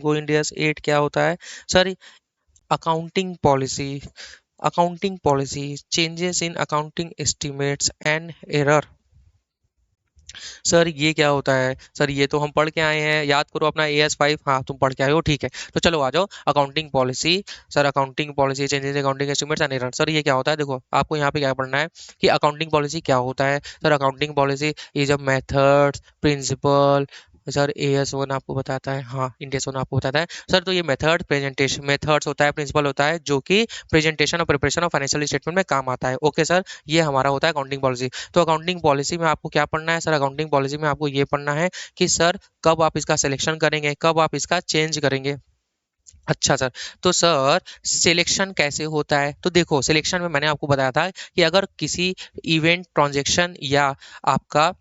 गो Indians 8 क्या होता है sir? Accounting policy. Accounting policy changes in accounting estimates and error. Sir ये क्या होता है सर? ये तो हम पढ़ के आए हैं, याद करो अपना AS5। हाँ तुम पढ़ के आए हो, ठीक है। तो चलो आ जाओ accounting policy. Sir accounting policy changes accounting estimates and error. Sir ये क्या होता है? देखो आपको यहाँ पे क्या पढ़ना है कि अकाउंटिंग पॉलिसी क्या होता है। Sir accounting policy is a methods principle. Sir AS1 आपको बताता है, हाँ इंडेस 1 आपको बताता है। सर तो ये मेथड प्रेजेंटेशन मेथड्स होता है, प्रिंसिपल होता है, जो कि प्रेजेंटेशन और प्रिपरेशन ऑफ फाइनेंशियल स्टेटमेंट में काम आता है। ओके सर, ये हमारा होता है अकाउंटिंग पॉलिसी। तो अकाउंटिंग पॉलिसी में आपको क्या पढ़ना है सर? अकाउंटिंग पॉलिसी में आपको ये पढ़ना है कि सर कब आप इसका सिलेक्शन करेंगे, कब आप इसका चेंज करेंगे। अच्छा सर, तो सर सिलेक्शन कैसे होता है? तो देखो सिलेक्शन में मैंने आपको बताया था कि अगर किसी इवेंट ट्रांजैक्शन या आपका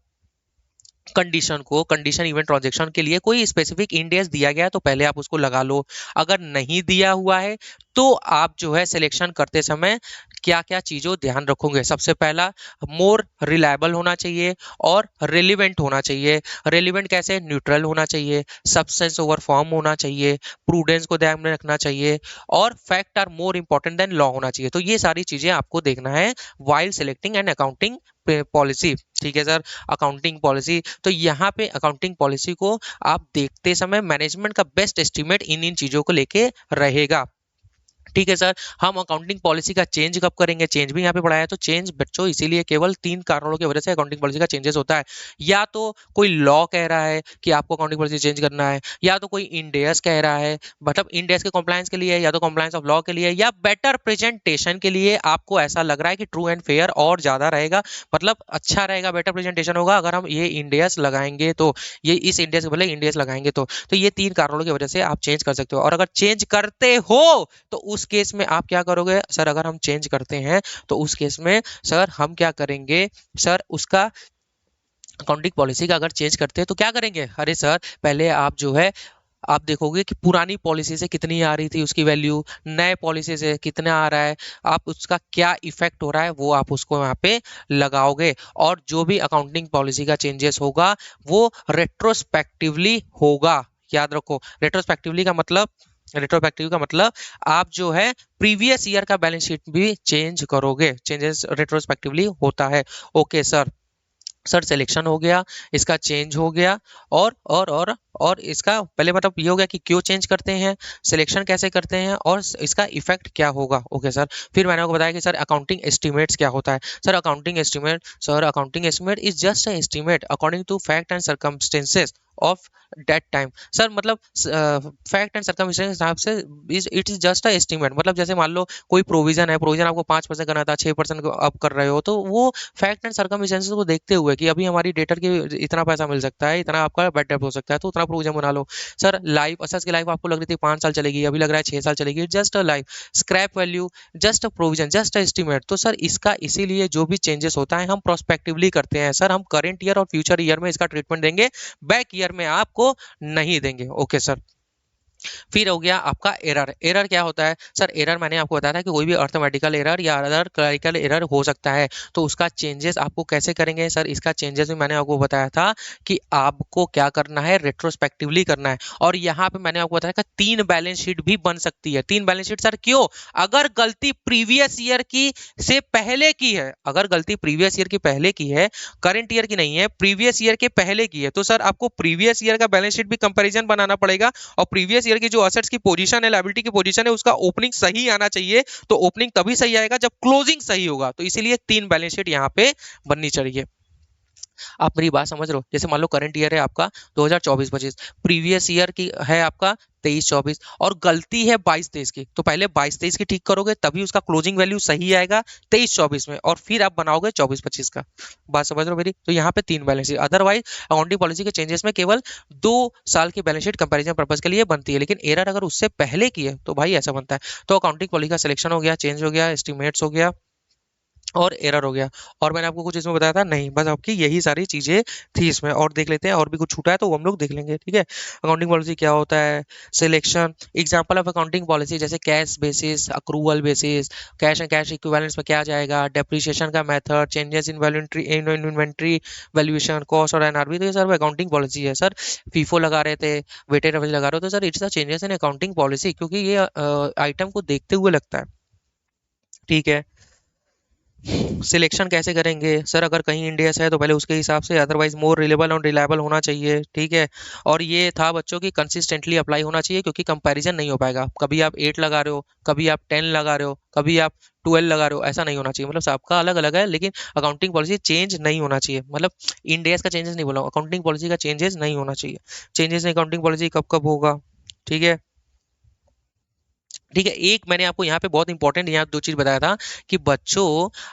कंडीशन इवेंट ट्रांजैक्शन के लिए कोई स्पेसिफिक इंडेक्स दिया गया है तो पहले आप उसको लगा लो। अगर नहीं दिया हुआ है तो आप जो है सिलेक्शन करते समय क्या क्या चीजों ध्यान रखोगे? सबसे पहला, मोर रिलायबल होना चाहिए और रेलिवेंट होना चाहिए। रेलिवेंट कैसे? न्यूट्रल होना चाहिए, सब्सटेंस ओवर फॉर्म होना चाहिए, प्रूडेंस को ध्यान में रखना चाहिए और fact are more important than law होना चाहिए। तो ये सारी चीजें आपको देखना है while selecting and accounting policy. ठीक है सर, अकाउंटिंग पॉलिसी। तो यहाँ पे अकाउंटिंग पॉलिसी को आप देखते समय मैनेजमेंट का बेस्ट एस्टीमेट इन इन चीजों को लेके रहेगा। ठीक है सर, हम अकाउंटिंग पॉलिसी का चेंज कब करेंगे? चेंज भी यहाँ पे पढ़ाया है। तो चेंज बच्चों इसीलिए केवल 3 कारणों की वजह से अकाउंटिंग पॉलिसी का चेंजेस होता है। या तो कोई लॉ कह रहा है कि आपको अकाउंटिंग पॉलिसी चेंज करना है, या तो कोई इंडेस कह रहा है, मतलब इंडेस के कॉम्प्लायंस के लिए, या तो कॉम्प्लायंस ऑफ लॉ के लिए, या बेटर प्रेजेंटेशन के लिए आपको ऐसा लग रहा है कि ट्रू एंड फेयर और ज्यादा रहेगा, मतलब अच्छा रहेगा, बेटर प्रेजेंटेशन होगा अगर हम ये इंडेस लगाएंगे तो, ये इस इंडेस के बदले इंडेस लगाएंगे तो ये 3 कारणों की वजह से आप चेंज कर सकते हो। और अगर चेंज करते हो तो उस केस में आप क्या करोगे सर? अगर हम चेंज करते हैं तो उस केस में सर हम क्या करेंगे सर? उसका अकाउंटिंग पॉलिसी का अगर चेंज करते हैं तो क्या करेंगे? अरे सर पहले आप जो है आप देखोगे कि पुरानी पॉलिसी से कितनी आ रही थी उसकी वैल्यू, नए पॉलिसी से कितना आ रहा है, आप उसका क्या इफेक्ट हो रहा है वो आप उसको यहाँ पे लगाओगे। और जो भी अकाउंटिंग पॉलिसी का चेंजेस होगा वो रेट्रोस्पेक्टिवली होगा। याद रखो, रेट्रोस्पेक्टिव का मतलब आप जो है प्रीवियस ईयर का बैलेंस शीट भी चेंज करोगे, चेंजेस रेट्रोस्पेक्टिवली होता है। ओके सर, सर सिलेक्शन हो गया, इसका चेंज हो गया, और इसका पहले मतलब ये हो गया कि क्यों चेंज करते हैं, सिलेक्शन कैसे करते हैं और इसका इफेक्ट क्या होगा। ओके सर, फिर मैंने आपको बताया कि सर अकाउंटिंग एस्टिमेट्स क्या होता है। Sir accounting estimate is just a estimate according to fact and circumstances of that time. Sir मतलब फैक्ट एंड सर्कमस्टेंस हिसाब से it is just a estimate. मतलब जैसे मान लो कोई प्रोविजन है, प्रोविजन आपको 5% करना था, 6% अब कर रहे हो, तो वो फैक्ट एंड सर्कमस्टेंसेस को देखते हुए कि अभी हमारी डेटर की इतना पैसा मिल सकता है, इतना आपका बैड डेब्ट हो सकता है, तो उतना प्रोविजन बना लो। सर लाइफ असस की लाइफ आपको लग रही थी 5 साल चलेगी, अभी लग रहा है 6 साल चलेगी, just a life. Scrap value just a provision, just a estimate. तो सर इसका इसीलिए जो भी चेंजेस होता है हम प्रोस्पेक्टिवली करते हैं सर, हम करंट ईयर और फ्यूचर ईयर में इसका ट्रीटमेंट देंगे, बैक ईयर में आपको नहीं देंगे। ओके सर, फिर हो गया आपका एरर। एरर क्या होता है सर? एरर मैंने आपको बताया था कि कोई भी अर्थमेटिकल एरर या अदर क्लरिकल एरर हो सकता है, तो उसका चेंजेस आपको कैसे करेंगे सर? इसका चेंजेस भी मैंने आपको बताया था कि आपको क्या करना है, रेट्रोस्पेक्टिवली करना है। और यहाँ पे मैंने आपको बताया कि 3 बैलेंस शीट भी बन सकती है। 3 बैलेंस शीट सर क्यों? अगर गलती प्रीवियस ईयर की से पहले की है, अगर गलती प्रीवियस ईयर की पहले की है, करंट ईयर की नहीं है, प्रीवियस ईयर के पहले की है, तो सर आपको प्रीवियस ईयर का बैलेंस शीट भी कंपैरिजन बनाना पड़ेगा। और प्रीवियस ईयर की जो असेट्स की पोजीशन है, लायबिलिटी की पोजीशन है, उसका ओपनिंग सही आना चाहिए। तो ओपनिंग तभी सही आएगा जब क्लोजिंग सही होगा। तो इसीलिए 3 बैलेंस शीट यहाँ पे बननी चाहिए। आप मेरी बात समझ रहे हो? जैसे मान लो करंट ईयर है आपका 2024-25, प्रीवियस ईयर की है आपका 23-24, और गलती है 22-23 की, तो पहले 22-23 की ठीक करोगे तभी उसका क्लोजिंग वैल्यू सही आएगा 23-24 में, और फिर आप बनाओगे 24-25 का। बात समझ रहे हो मेरी? तो यहाँ पे 3 balance sheet. Otherwise accounting policy के चेंजेस में केवल 2 साल की बैलेंस शीट कंपेरिजन पर्पज के लिए बनती है, लेकिन एरर अगर उससे पहले की है तो भाई ऐसा बनता है। तो अकाउंटिंग पॉलिसी का सिलेक्शन हो गया, चेंज हो गया, एस्टिमेट्स हो गया, और एरर हो गया। और मैंने आपको कुछ इसमें बताया था नहीं, बस आपकी यही सारी चीजें थी इसमें। और देख लेते हैं और भी कुछ छूटा है तो वो हम लोग देख लेंगे, ठीक है। अकाउंटिंग पॉलिसी क्या होता है, selection, example of accounting policy जैसे cash basis, accrual basis, cash and cash equivalence में क्या जाएगा, डेप्रिसिएशन का method, changes in inventory valuation, cost और एनआरबी। तो ये सर अकाउंटिंग पॉलिसी है सर। फीफो लगा रहे थे, वेटेड एवरेज लगा रहे हो तो sir it's the changes in accounting policy, क्योंकि ये आइटम को देखते हुए लगता है, ठीक है। सिलेक्शन कैसे करेंगे सर, अगर कहीं इंडियस है तो पहले उसके हिसाब से, अदरवाइज मोर रिलेबल और रिलायबल होना चाहिए, ठीक है। और ये था बच्चों की कंसिस्टेंटली अप्लाई होना चाहिए, क्योंकि कंपैरिजन नहीं हो पाएगा, कभी आप 8 लगा रहे हो, कभी आप 10 लगा रहे हो, कभी आप 12 लगा रहे हो, ऐसा नहीं होना चाहिए। मतलब सबका अलग अलग है, लेकिन अकाउंटिंग पॉलिसी चेंज नहीं होना चाहिए। मतलब इंडियस का चेंजेस नहीं बोला, अकाउंटिंग पॉलिसी का चेंजेस नहीं होना चाहिए। चेंजेस इन अकाउंटिंग पॉलिसी कब कब होगा, ठीक है। ठीक है, एक मैंने आपको यहाँ पे बहुत इंपॉर्टेंट यहाँ दो चीज बताया था कि बच्चों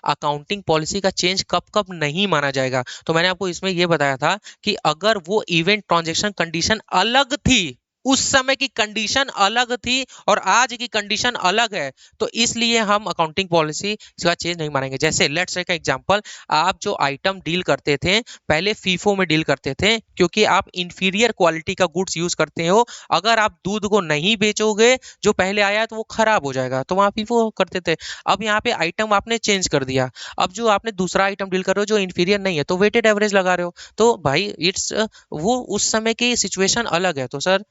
अकाउंटिंग पॉलिसी का चेंज कब कब नहीं माना जाएगा। तो मैंने आपको इसमें ये बताया था कि अगर वो इवेंट ट्रांजैक्शन कंडीशन अलग थी, उस समय की कंडीशन अलग थी और आज की कंडीशन अलग है, तो इसलिए हम अकाउंटिंग पॉलिसी का चेंज नहीं मानेंगे। जैसे लेट्स टेक एग्जांपल, आप जो आइटम डील करते थे पहले फीफो में डील करते थे, क्योंकि आप इंफीरियर क्वालिटी का गुड्स यूज करते हो। अगर आप दूध को नहीं बेचोगे जो पहले आया है तो वो खराब हो जाएगा, तो वहां फीफो करते थे। अब यहाँ पे आइटम आपने चेंज कर दिया, अब जो आपने दूसरा आइटम डील कर रहे हो जो इंफीरियर नहीं है तो वेटेड एवरेज लगा रहे हो। तो भाई इट्स वो उस समय की सिचुएशन अलग है, तो सर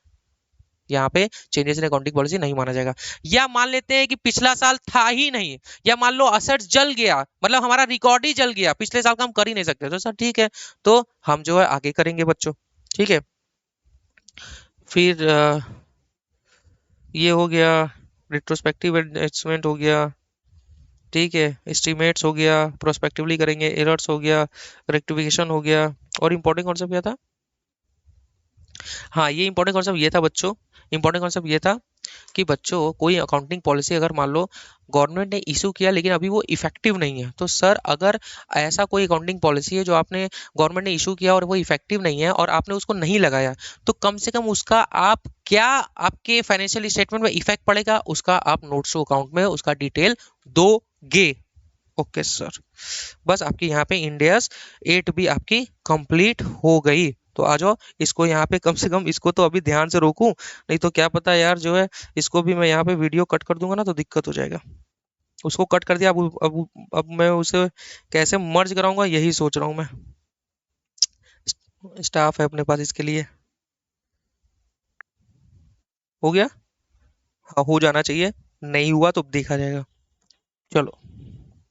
यहाँ पे चेंजेस इन अकाउंटिंग पॉलिसी नहीं माना जाएगा। या मान लेते हैं कि पिछला साल था ही नहीं, या मान लो असेट्स जल गया, मतलब हमारा रिकॉर्ड ही जल गया, पिछले साल का हम कर ही नहीं सकते, तो सर ठीक है, तो हम जो है आगे करेंगे बच्चों, ठीक है। फिर ये हो गया, रिट्रोस्पेक्टिव एडजस्टमेंट हो गया, ठीक है, एस्टिमेट्स हो गया, प्रोस्पेक्टिवली करेंगे, एरर्स हो गया, रेक्टिफिकेशन हो गया। और इम्पोर्टेंट कॉन्सेप्ट क्या था, हाँ ये इंपॉर्टेंट कॉन्सेप्ट ये था बच्चों, इंपॉर्टेंट कॉन्सेप्ट ये था कि बच्चों कोई अकाउंटिंग पॉलिसी अगर मान लो गवर्नमेंट ने इशू किया लेकिन अभी वो इफेक्टिव नहीं है, तो सर अगर ऐसा कोई अकाउंटिंग पॉलिसी है जो आपने गवर्नमेंट ने इशू किया और वो इफेक्टिव नहीं है और आपने उसको नहीं लगाया, तो कम से कम उसका आप क्या, आपके फाइनेंशियल स्टेटमेंट में इफेक्ट पड़ेगा उसका आप नोट्स टू अकाउंट में उसका डिटेल दोगे। ओके सर, बस आपकी यहाँ पे इंडियस 8 भी आपकी कंप्लीट हो गई। तो आ जाओ, इसको यहाँ पे कम से कम इसको तो अभी ध्यान से रोकूं, नहीं तो क्या पता यार जो है इसको भी मैं यहाँ पे वीडियो कट कर दूंगा ना तो दिक्कत हो जाएगा। उसको कट कर दिया, अब मैं उसे कैसे मर्ज कराऊंगा यही सोच रहा हूँ मैं। स्टाफ है अपने पास इसके लिए। हो गया, हाँ हो जाना चाहिए, नहीं हुआ तो देखा जाएगा। चलो।